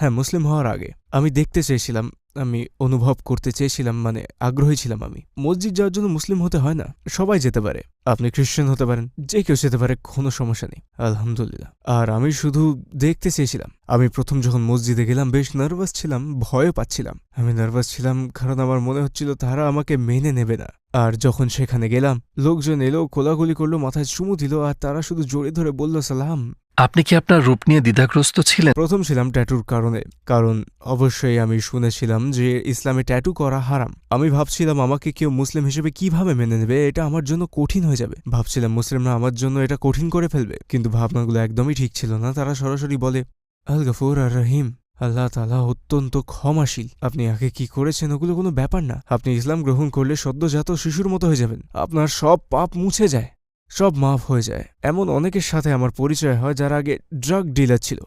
Speaker 1: হ্যাঁ, মুসলিম হওয়ার আগে আমি দেখতে চেয়েছিলাম, আমি অনুভব করতে চেয়েছিলাম, মানে আগ্রহী ছিলাম। আমি মসজিদ যাওয়ার জন্য মুসলিম হতে হয় না, সবাই যেতে পারে। আপনি খ্রিস্টান হতে পারেন, যে কেউ যেতে পারে, কোনো সমস্যা নেই, আলহামদুলিল্লাহ। আর আমি শুধু দেখতে চেয়েছিলাম। আমি প্রথম যখন মসজিদে গেলাম বেশ নার্ভাস ছিলাম, ভয়ও পাচ্ছিলাম। আমি নার্ভাস ছিলাম কারণ আমার মনে হচ্ছিল তারা আমাকে মেনে নেবে না। আর যখন সেখানে গেলাম, লোকজন এলো, কোলাগুলি করলো, মাথায় চুমু দিল, আর তারা শুধু জোরে ধরে বলল সালাম।
Speaker 3: আপনি কি আপনার রূপ নিয়ে দ্বিধাগ্রস্ত ছিলেন?
Speaker 1: প্রথম ছিলাম ট্যাটুর কারণে, কারণ অবশ্যই আমি শুনেছিলাম যে ইসলামে ট্যাটু করা হারাম। আমি ভাবছিলাম আমাকে কেউ মুসলিম হিসেবে কিভাবে মেনে নেবে, এটা আমার জন্য কঠিন হয়ে হয়ে যাবে। ভাবছিলাম মুসলিমরা আমার জন্য এটা কঠিন করে ফেলবে, কিন্তু ভাবনাগুলো একদমই ঠিক ছিল না। তারা সরাসরি বলে, আল গফুর আর রহিম, আল্লাহ তাআলা অত্যন্ত ক্ষমাশীল। আপনি আগে কি করেছেন ওগুলো কোনো ব্যাপার না। আপনি ইসলাম গ্রহণ করলে সদ্যজাত শিশুর মতো হয়ে যাবেন, আপনার সব পাপ মুছে যায়, সব মাফ হয়ে যায়। এমন অনেকের সাথে আমার পরিচয় হয় যারা আগে ড্রাগ ডিলার ছিল,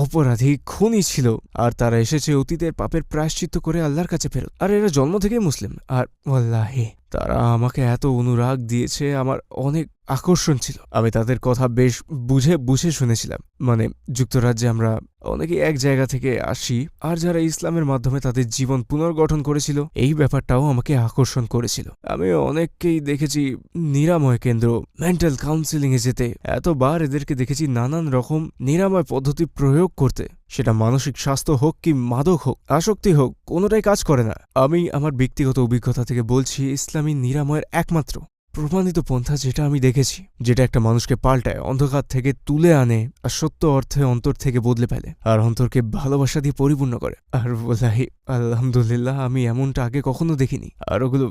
Speaker 1: অপরাধী, খুনি ছিল, আর তারা এসেছে অতীতের পাপের প্রায়শ্চিত্ত করে আল্লাহর কাছে ফেরত। আর এরা জন্ম থেকেই মুসলিম। আর ওয়াল্লাহি তারা আমাকে এত অনুরাগ দিয়েছে, আমার অনেক আকর্ষণ ছিল। আমি তাদের কথা বেশ বুঝে শুনেছিলাম। মানে যুক্তরাজ্যে আমরা অনেকে এক জায়গা থেকে আসি, আর যারা ইসলামের মাধ্যমে তাদের জীবন পুনর্গঠন করেছিল, এই ব্যাপারটাও আমাকে আকর্ষণ করেছিল। আমি অনেককেই দেখেছি নিরাময় কেন্দ্র, মেন্টাল কাউন্সিলিংয়ে যেতে, এতবার এদেরকে দেখেছি নানান রকম নিরাময় পদ্ধতি প্রয়োগ করতে। সেটা মানসিক স্বাস্থ্য হোক কি মাদক হোক, আসক্তি হোক, কোনোটাই কাজ করে না। আমি আমার ব্যক্তিগত অভিজ্ঞতা থেকে বলছি, ইসলামী নিরাময়ের একমাত্র প্রমাণিত পন্থা যেটা আমি দেখেছি, যেটা একটা মানুষকে পাল্টায়, অন্ধকার থেকে তুলে আনে, আর সত্য অর্থে অন্তর থেকে বদলে ফেলে, আর অন্তরকে ভালোবাসা দিয়ে পরিপূর্ণ করে। আর ওয়াল্লাহি আলহামদুলিল্লাহ আমি এমনটা আগে কখনো দেখিনি। আর ওগুলো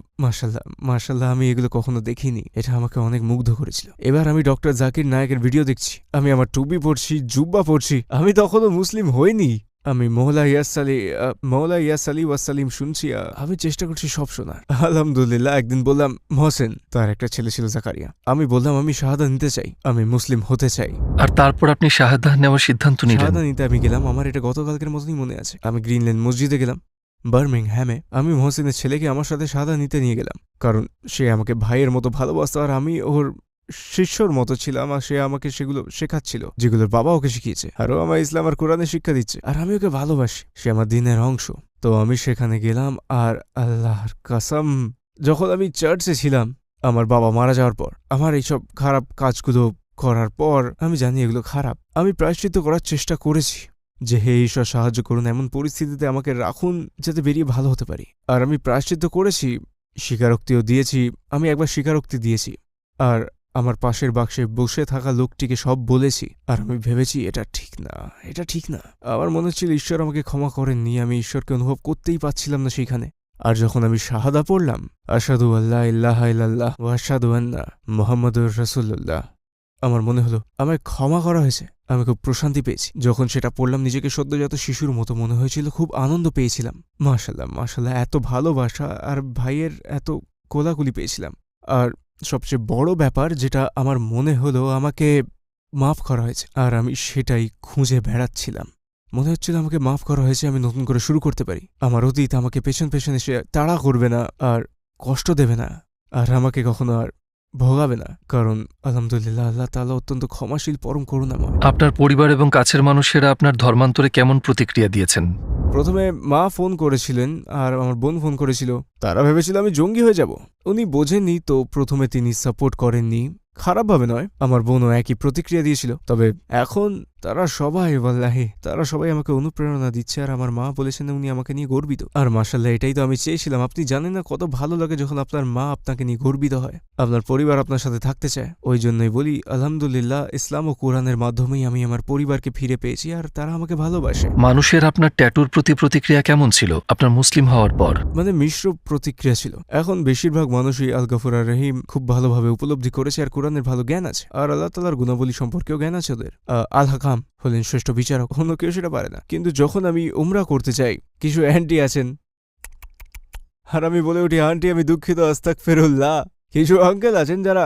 Speaker 1: মাশাল্লাহ আমি এগুলো কখনো দেখিনি। এটা আমাকে অনেক মুগ্ধ করেছিল। এবার আমি ডক্টর জাকির নায়েকের ভিডিও দেখছি, আমি আমার টুপি পরছি, জুব্বা পরছি, আমি তখনও মুসলিম হইনি। আমি মৌলা ইয়াস আলী ওয়াসালিম শুনছি, আমি চেষ্টা করছি সব শোনার। আলহামদুলিল্লাহ একদিন বললাম মহসেন, তার একটা ছেলে ছিল জাকারিয়া, আমি বললাম আমি শাহাদা নিতে চাই, আমি মুসলিম হতে চাই।
Speaker 3: আর তারপর আপনি শাহাদাহ নেওয়ার সিদ্ধান্ত নিলেন।
Speaker 1: শাহাদা নিতে আমি গেলাম, আমার এটা গতকালকের মতনই মনে আছে। আমি গ্রিনল্যান্ড মসজিদে গেলাম বার্মিংহ্যামে। আমি মহসিনের ছেলেকে আমার সাথে শাহাদা নিতে নিয়ে গেলাম, কারণ সে আমাকে ভাইয়ের মতো ভালোবাসত, আর আমি ওর শিষ্যর মতো ছিলাম, আর সে আমাকে সেগুলো শেখাচ্ছিল যেগুলোর বাবা ওকে শিখিয়েছে, আরও আমার ইসলাম আর কোরআনের শিক্ষা দিচ্ছে, আর আমি ওকে ভালোবাসি, সে আমার দিনের অংশ। তো আমি সেখানে গেলাম, আর আল্লাহর কসম, যখন আমি চার্চে ছিলাম আমার বাবা মারা যাওয়ার পর, আমার এইসব খারাপ কাজগুলো করার পর আমি জানি এগুলো খারাপ, আমি প্রায়শ্চিত্ত করার চেষ্টা করেছি যে হে ঈশ্বর সাহায্য করুন, এমন পরিস্থিতিতে আমাকে রাখুন যাতে বেরিয়ে ভালো হতে পারি। আর আমি প্রায়শ্চিত্ত করেছি, স্বীকারোক্তিও দিয়েছি। আমি একবার স্বীকারোক্তি দিয়েছি, আর আমার পাশের বাক্সে বসে থাকা লোকটিকে সব বলেছি, আর আমি ভেবেছি এটা ঠিক না, এটা ঠিক না। আমার মনে হচ্ছিল ঈশ্বর আমাকে ক্ষমা করেননি, আমি ঈশ্বরকে অনুভব করতেই পাচ্ছিলাম না সেইখানে। আর যখন আমি শাহাদা পড়লাম, আশহাদু আল্লা ইলাহা ইল্লাল্লাহ ওয়া আশহাদু আন্না মুহাম্মাদুর রাসূলুল্লাহ, আমার মনে হলো আমায় ক্ষমা করা হয়েছে। আমি খুব প্রশান্তি পেয়েছি। যখন সেটা পড়লাম নিজেকে সদ্যজাত শিশুর মতো মনে হয়েছিল, খুব আনন্দ পেয়েছিলাম। মাশাল্লাহ এত ভালোবাসা আর ভাইয়ের এত কোলাকুলি পেয়েছিলাম। আর সবচেয়ে বড় ব্যাপার যেটা আমার মনে হলো, আমাকে মাফ করা হয়েছে, আর আমি সেটাই খুঁজে বেড়াচ্ছিলাম। মনে হচ্ছিল আমাকে মাফ করা হয়েছে, আমি নতুন করে শুরু করতে পারি। আমার অতীত আমাকে পেছন এসে তাড়া করবে না, আর কষ্ট দেবে না, আর আমাকে কখনো আর ভোগাবে না, কারণ আলহামদুলিল্লাহ আল্লাহ তাআলা অত্যন্ত ক্ষমাশীল, পরম করুণাময়।
Speaker 3: আপনার পরিবার এবং কাছের মানুষেরা আপনার ধর্মান্তরে কেমন প্রতিক্রিয়া দিয়েছেন?
Speaker 1: প্রথমে মা ফোন করেছিলেন, আর আমার বোন ফোন করেছিল। তারা ভেবেছিল আমি জঙ্গি হয়ে যাব। উনি বোঝেননি, তো প্রথমে তিনি সাপোর্ট করেননি, খারাপভাবে নয়। আমার বোনও একই প্রতিক্রিয়া দিয়েছিল। তবে এখন তারা সবাই আমাকে অনুপ্রেরণা দিচ্ছে, আর আমার মা বলেছেন উনি আমাকে নিয়ে গর্বিত। আর মাশাআল্লাহ এটাই তো আমি চেয়েছিলাম। আপনি জানেন না কত ভালো লাগে যখন আপনার মা আপনাকে নিয়ে গর্বিত হয়, আপনার পরিবার আপনার সাথে থাকতে চায়। ওই জন্যই বলি আলহামদুলিল্লাহ, ইসলাম ও কোরআনের মাধ্যমেই আমি আমার পরিবারকে ফিরে পেয়েছি, আর তারা আমাকে ভালোবাসে।
Speaker 3: মানুষের আপনার ট্যাটুর প্রতি প্রতিক্রিয়া কেমন ছিল আপনার মুসলিম হওয়ার পর?
Speaker 1: মানে মিশ্র প্রতিক্রিয়া ছিল। এখন বেশিরভাগ মানুষই আল গফুর আর রহিম খুব ভালোভাবে উপলব্ধি করেছে, আর কোরআনের ভালো জ্ঞান আছে, আর আল্লাহ তাআলার গুণাবলী সম্পর্কেও জ্ঞান আছে ওদের। আল হাকাম হলেন শ্রেষ্ঠ বিচারক, অন্য কেউ সেটা পারে না। কিন্তু যখন আমি উমরা করতে চাই, কিছু অ্যান্টি আছেন, আর আমি বলে উঠি আন্টি আমি দুঃখিত, আস্তাগফিরুল্লাহ। কিছু আঙ্কেল আছেন যারা,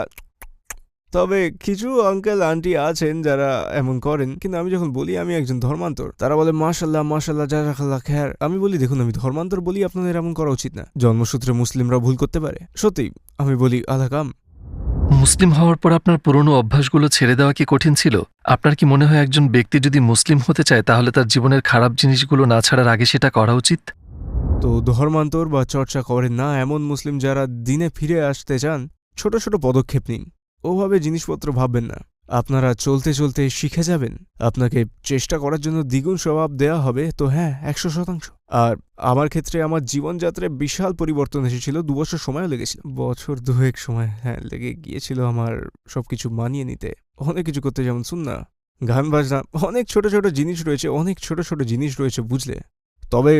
Speaker 1: তবে কিছু আঙ্কেল আন্টি আছেন যারা এমন করেন। কিন্তু আমি যখন বলি আমি একজন ধর্মান্তর, তারা বলে মাশাল্লাহ জাযাকাল্লাহ খায়র। আমি বলি দেখুন, আমি ধর্মান্তর বলি, আপনাদের এমন করা উচিত না। জন্মসূত্রে মুসলিমরা ভুল করতে পারে, সত্যি। আমি বলি আল হাকাম।
Speaker 3: মুসলিম হওয়ার পর আপনার পুরনো অভ্যাসগুলো ছেড়ে দেওয়া কি কঠিন ছিল? আপনার কি মনে হয় একজন ব্যক্তি যদি মুসলিম হতে চায় তাহলে তার জীবনের খারাপ জিনিসগুলো না ছাড়ার আগে সেটা করা উচিত?
Speaker 1: তো ধর্মান্তর বা চর্চা করেন না এমন মুসলিম যারা দিনে ফিরে আসতে চান, ছোট ছোট পদক্ষেপ নিন। ওভাবে জিনিসপত্র ভাববেন না। আপনারা চলতে চলতে শিখে যাবেন। আপনাকে চেষ্টা করার জন্য দ্বিগুণ স্বভাব দেওয়া হবে, তো হ্যাঁ 100%। আর আমার ক্ষেত্রে আমার জীবনযাত্রায় বিশাল পরিবর্তন এসেছিল। 2 বছর সময়ও লেগেছিল, বছর 2 সময় লেগে গিয়েছিল আমার সবকিছু মানিয়ে নিতে। অনেক কিছু করতে, যেমন সুন্নাহ, গান বাজনা, অনেক ছোট ছোট জিনিস রয়েছে বুঝলে। তবে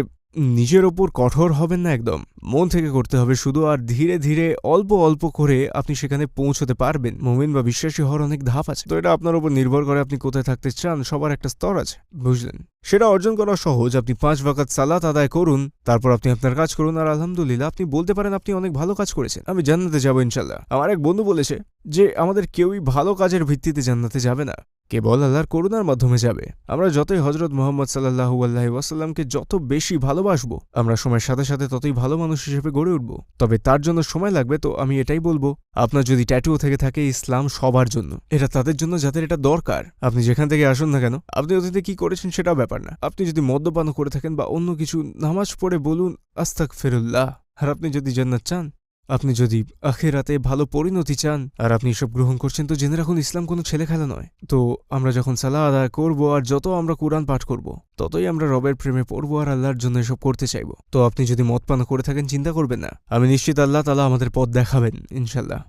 Speaker 1: নিজের ওপর কঠোর হবেন না একদম। মন থেকে করতে হবে শুধু, আর ধীরে ধীরে অল্প অল্প করে আপনি সেখানে পৌঁছতে পারবেন। মুমিন বা বিশ্বাসী হওয়ার অনেক ধাপ আছে, তো এটা আপনার উপর নির্ভর করে আপনি কোথায় থাকতে চান। সবার একটা স্তর আছে, বুঝলেন? সেটা অর্জন করা সহজ। আপনি 5 ওয়াক্ত সালাত আদায় করুন, তারপর আপনি আপনার কাজ করুন, আর আলহামদুলিল্লাহ আপনি বলতে পারেন আপনি অনেক ভালো কাজ করেছেন। আমি জান্নাতে যাবো ইনশাল্লাহ। আমার এক বন্ধু বলেছে যে আমাদের কেউই ভালো কাজের ভিত্তিতে জান্নাতে যাবে না, কেবল আল্লাহর করুণার মাধ্যমে যাবে। আমরা যতই হযরত মুহাম্মদ সাল্লাল্লাহু আলাইহি ওয়াসাল্লামকে যত বেশি ভালোবাসবো, আমরা সময়ের সাথে সাথে ততই ভালো মানুষ হিসেবে গড়ে উঠব। তবে তার জন্য সময় লাগবে। তো আমি এটাই বলবো, আপনার যদি ট্যাটুও থেকে থাকে, ইসলাম সবার জন্য, এটা তাদের জন্য যাদের এটা দরকার। আপনি যেখান থেকে আসুন না কেন, আপনি অতীতে কি করেছেন সেটাও ব্যাপার না। আপনি যদি মদ্যপান করে থাকেন বা অন্য কিছু, নামাজ পড়ে বলুন আস্তাগফিরুল্লাহ। আর আপনি যদি জান্নাত চান, আপনি যদি আখিরাতে ভালো পরিণতি চান, আর আপনি এসব গ্রহণ করছেন, তো জেনে রাখুন ইসলাম কোনো ছেলে খেলা নয়। তো আমরা যখন সালাহ আদায় করবো আর যত আমরা কোরআন পাঠ করব, ততই আমরা রবের প্রেমে পড়বো আর আল্লাহর জন্য এসব করতে চাইবো। তো আপনি যদি মদ পান করে থাকেন, চিন্তা করবেন না, আমি নিশ্চিত আল্লাহ তাআলা আমাদের পথ দেখাবেন ইনশাল্লাহ।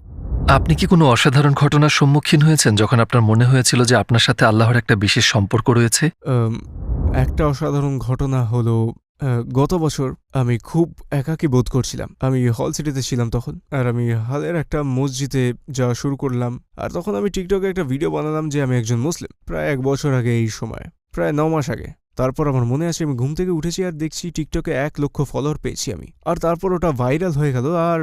Speaker 3: আপনি কি কোনো অসাধারণ ঘটনার সম্মুখীন হয়েছেন যখন আপনার মনে হয়েছিল যে আপনার সাথে আল্লাহর একটা বিশেষ সম্পর্ক রয়েছে?
Speaker 1: একটা অসাধারণ ঘটনা হলো, গত বছর আমি খুব একাকী বোধ করছিলাম। আমি হল সিটিতে ছিলাম তখন, আর আমি হালের একটা মসজিদে যাওয়া শুরু করলাম। আর তখন আমি টিকটকে একটা ভিডিও বানালাম যে আমি একজন মুসলিম, প্রায় 1 বছর আগে এই সময়, প্রায় 9 মাস আগে। তারপর আমার মনে আছে আমি ঘুম থেকে উঠেছি আর দেখছি টিকটকে 1 লক্ষ ফলোয়ার পেয়েছি আমি। আর তারপর ওটা ভাইরাল হয়ে গেল, আর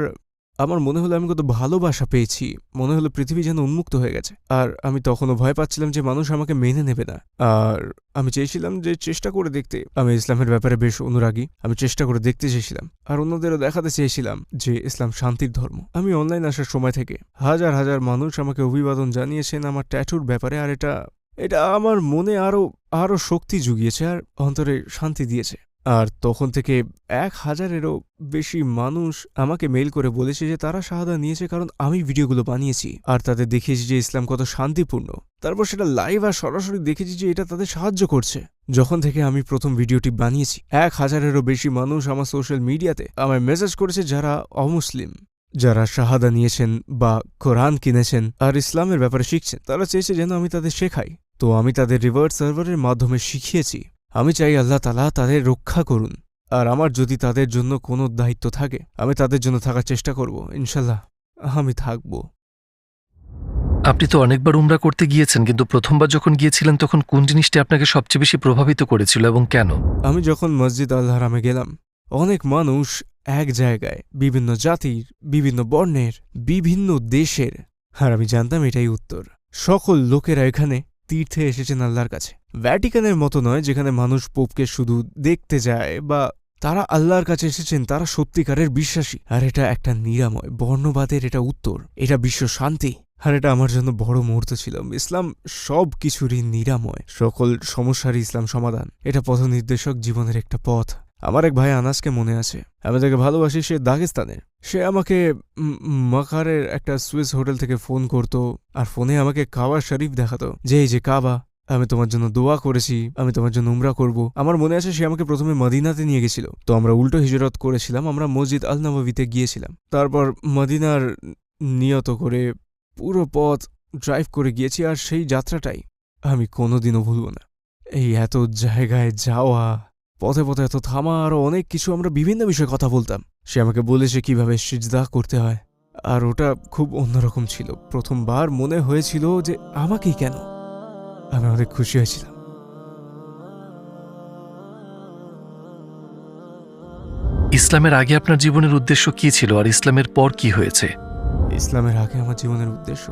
Speaker 1: আমার মনে হলো আমি কত ভালোবাসা পেয়েছি, মনে হলো পৃথিবী যেন উন্মুক্ত হয়ে গেছে। আর আমি তখনও ভয় পাচ্ছিলাম যে মানুষ আমাকে মেনে নেবে না। আর আমি চেয়েছিলাম যে চেষ্টা করে দেখতে, আমি ইসলামের ব্যাপারে বেশ অনুরাগী, আমি চেষ্টা করে দেখতে চেয়েছিলাম আর অন্যদেরও দেখাতে চেয়েছিলাম যে ইসলাম শান্তির ধর্ম। আমি অনলাইন আসার সময় থেকে হাজার হাজার মানুষ আমাকে অভিবাদন জানিয়েছেন আমার ট্যাটুর ব্যাপারে, আর এটা আমার মনে আরো শক্তি জুগিয়েছে আর অন্তরে শান্তি দিয়েছে। আর তখন থেকে 1000-এরও বেশি মানুষ আমাকে মেইল করে বলেছে যে তারা শাহাদা নিয়েছে কারণ আমি ভিডিওগুলো বানিয়েছি আর তাদের দেখিয়েছি যে ইসলাম কত শান্তিপূর্ণ। তারপর সেটা লাইভ আর সরাসরি দেখেছি যে এটা তাদের সাহায্য করছে। যখন থেকে আমি প্রথম ভিডিওটি বানিয়েছি, 1000-এরও বেশি মানুষ আমার সোশ্যাল মিডিয়াতে আমায় মেসেজ করেছে যারা অমুসলিম, যারা শাহাদা নিয়েছেন বা কোরআন কিনেছেন আর ইসলামের ব্যাপারে শিখছেন। তারা চেয়েছে যেন আমি তাদের শেখাই, তো আমি তাদের রিভার্স সার্ভারের মাধ্যমে শিখিয়েছি। আমি চাই আল্লাহ তাআলা তাদের রক্ষা করুন, আর আমার যদি তাদের জন্য কোনো দায়িত্ব থাকে আমি তাদের জন্য থাকার চেষ্টা করব। ইনশাল্লাহ আমি থাকব।
Speaker 3: আপনি তো অনেকবার উমরা করতে গিয়েছেন, কিন্তু প্রথমবার যখন গিয়েছিলেন তখন কোন জিনিসটি আপনাকে সবচেয়ে বেশি প্রভাবিত করেছিল এবং কেন?
Speaker 1: আমি যখন মসজিদ আল হারামে গেলাম, অনেক মানুষ এক জায়গায়, বিভিন্ন জাতির, বিভিন্ন বর্ণের, বিভিন্ন দেশের, আর আমি জানতাম এটাই উত্তর। সকল লোকেরা এখানে তীর্থে এসেছেন আল্লাহর কাছে। ভ্যাটিকানের মতো নয় যেখানে মানুষ পোপকে শুধু দেখতে যায়, বা তারা আল্লাহর কাছে এসেছেন, তারা সত্যিকারের বিশ্বাসী। আর এটা একটা নিরাময় বর্ণবাদের এটা উত্তর, এটা বিশ্ব শান্তি। আর এটা আমার জন্য বড় মুহূর্ত ছিল। ইসলাম সব কিছুরই নিরাময়, সকল সমস্যারই ইসলাম সমাধান। এটা পথ নির্দেশক, জীবনের একটা পথ। আমার এক ভাই আনাসকে মনে আছে, আমি তাকে ভালোবাসি, সে দাগেস্তানের। সে আমাকে মাকারের একটা সুইস হোটেল থেকে ফোন করত আর ফোনে আমাকে কাবা শরীফ দেখাতো যে এই যে কাবা, আমি তোমার জন্য দোয়া করেছি, আমি তোমার জন্য উমরা করব। আমার মনে আছে সে আমাকে প্রথমে মদিনাতে নিয়ে গেছিল, তো আমরা উল্টো হিজরত করেছিলাম, আমরা মসজিদ আল নববীতে গিয়েছিলাম। তারপর মদিনার নিয়ত করে পুরো পথ ড্রাইভ করে গিয়েছি, আর সেই যাত্রাটাই আমি কোনোদিনও ভুলব না। এই এত জায়গায় যাওয়া, পথে পথে এত থামা, আরও অনেক কিছু, আমরা বিভিন্ন বিষয়ে কথা বলতাম। সে আমাকে বলেছে কিভাবে সিজদা করতে হয়, আর ওটা খুব অন্যরকম ছিল। প্রথমবার মনে হয়েছিল যে আমাকেই কেন, আমি অনেক খুশি হয়েছিলাম।
Speaker 3: ইসলামের আগে আপনার জীবনের উদ্দেশ্য কি ছিল আর ইসলামের পর কি হয়েছে?
Speaker 1: ইসলামের আগে আমার জীবনের উদ্দেশ্য,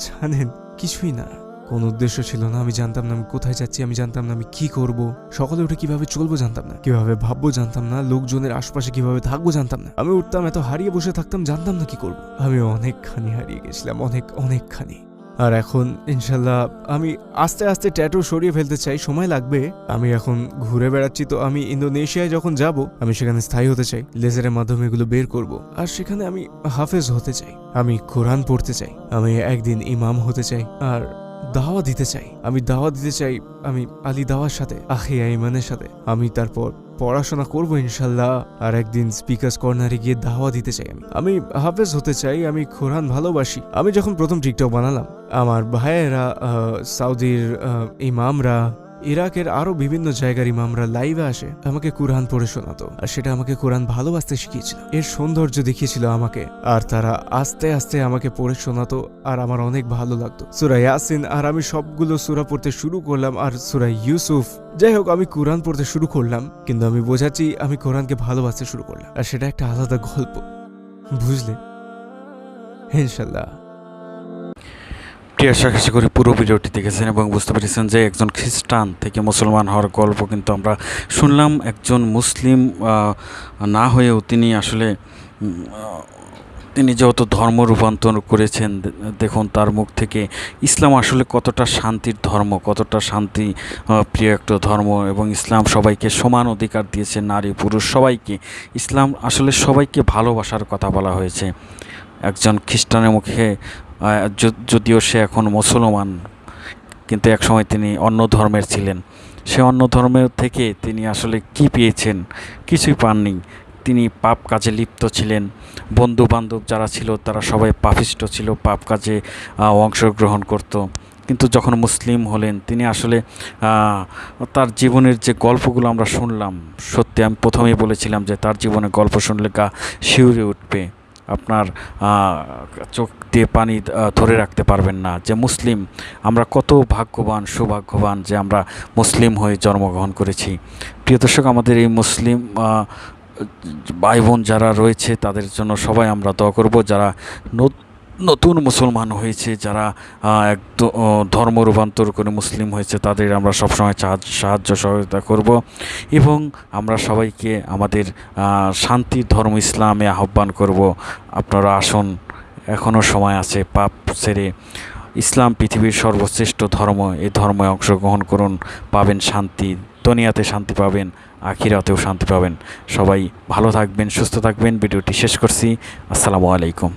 Speaker 1: জানেন, কিছুই না, কোনো উদ্দেশ্য ছিল না। আমি জানতাম না আমি কোথায় যাচ্ছি, আমি জানতাম না আমি কি করব, সকালে উঠে কিভাবে চলবো জানতাম না, কিভাবে ভাববো জানতাম না, লোকজনের আশপাশে কিভাবে থাকবো জানতাম না। আমি উঠতাম, এত হারিয়ে বসে থাকতাম, জানতাম না কি করব। আমি অনেকখানি হারিয়ে গেছিলাম, অনেকখানি। আর এখন ইনশাল্লাহ আমি আস্তে আস্তে ট্যাটু সরিয়ে ফেলতে চাই, সময় লাগবে। আমি এখন ঘুরে বেড়াচ্ছি, তো আমি ইন্দোনেশিয়ায় যখন যাব আমি সেখানে স্থায়ী হতে চাই, লেজারের মাধ্যমে এগুলো বের করব। আর সেখানে আমি হাফেজ হতে চাই, আমি কোরআন পড়তে চাই, আমি একদিন ইমাম হতে চাই, আর দাওয়া দিতে চাই। আমি দাওয়া দিতে চাই, আমি আলী দাওয়ার সাথে, আখিয়া ইমানের সাথে। আমি তারপর পড়াশোনা করব ইনশাল্লাহ, আর একদিন স্পিকার্স কর্নারে গিয়ে দাওয়া দিতে চাই। আমি হাফেজ হতে চাই, আমি কোরআন ভালোবাসি। আমি যখন প্রথম টিকটক বানালাম, আমার ভাইয়েরা, সৌদির ইমামরা, ইরাকের আরো বিভিন্ন জায়গার ইমামরা লাইভে আসে আমাকে কোরআন পড়ে শোনাতো, আর সেটা আমাকে কোরআন ভালোবাসতে শিখিয়েছিল, এর সৌন্দর্য দেখিয়েছিল আমাকে, আর তারা আস্তে আস্তে আমাকে পড়ে শোনাতো, আর আমার অনেক ভালো লাগতো। সূরা ইয়াসিন, আর আমি সবগুলো সূরা পড়তে শুরু করলাম, আর সূরা ইউসুফ। যাই হোক, আমি কোরআন পড়তে শুরু করলাম, কিন্তু আমি বোঝাচ্ছি আমি কোরআনকে ভালোবাসতে শুরু করলাম, আর সেটা একটা আলাদা গল্প, বুঝলে? ইনশাল্লাহ।
Speaker 2: প্রিয় দর্শক, আশা করি পুরো ভিডিওটি দেখেছেন এবং বুঝতে পেরেছেন যে একজন খ্রিস্টান থেকে মুসলমান হওয়ার গল্প কিন্তু আমরা শুনলাম। একজন মুসলিম না হয়েও তিনি আসলে তিনি যেহেতু ধর্ম রূপান্তর করেছেন, দেখুন তার মুখ থেকে ইসলাম আসলে কতটা শান্তির ধর্ম, কতটা শান্তি প্রিয় একটা ধর্ম, এবং ইসলাম সবাইকে সমান অধিকার দিয়েছে, নারী পুরুষ সবাইকে। ইসলাম আসলে সবাইকে ভালোবাসার কথা বলা হয়েছে। একজন খ্রিস্টানের মুখে, যদিও সে এখন মুসলমান, কিন্তু একসময় তিনি অন্য ধর্মের ছিলেন। সে অন্য ধর্মের থেকে তিনি আসলে কি পেয়েছেন? কিছুই পাননি। তিনি পাপ কাজে লিপ্ত ছিলেন। বন্ধু বান্ধব যারা ছিল তারা সবাই পাপিষ্ট ছিল, পাপ কাজে অংশগ্রহণ করত। কিন্তু যখন মুসলিম হলেন, তিনি আসলে তার জীবনের যে গল্পগুলো আমরা শুনলাম, সত্যি আমি প্রথমেই বলেছিলাম যে তার জীবনের গল্প শুনলে গা শিউরে উঠবে। আপনার চোখ দিয়ে পানি ধরে রাখতে পারবেন না যে মুসলিম আমরা কত ভাগ্যবান, সৌভাগ্যবান যে আমরা মুসলিম হয়ে জন্মগ্রহণ করেছি। প্রিয় দর্শক, আমাদের এই মুসলিম ভাই বোন যারা রয়েছে তাদের জন্য সবাই আমরা দোয়া করব। যারা নতুন মুসলমান হয়েছে, যারা একদম ধর্ম রূপান্তর করে মুসলিম হয়েছে, তাদের আমরা সবসময় সাহায্য সহায়তা করব, এবং আমরা সবাইকে আমাদের শান্তির ধর্ম ইসলামে আহ্বান করব। আপনারা আসুন, এখনও সময় আছে, পাপ ছেড়ে ইসলাম পৃথিবীর সর্বশ্রেষ্ঠ ধর্ম, এই ধর্মে অংশগ্রহণ করুন, পাবেন শান্তি, দুনিয়াতে শান্তি পাবেন, আখিরাতেও শান্তি পাবেন। সবাই ভালো থাকবেন, সুস্থ থাকবেন। ভিডিওটি শেষ করছি। আসসালামু আলাইকুম।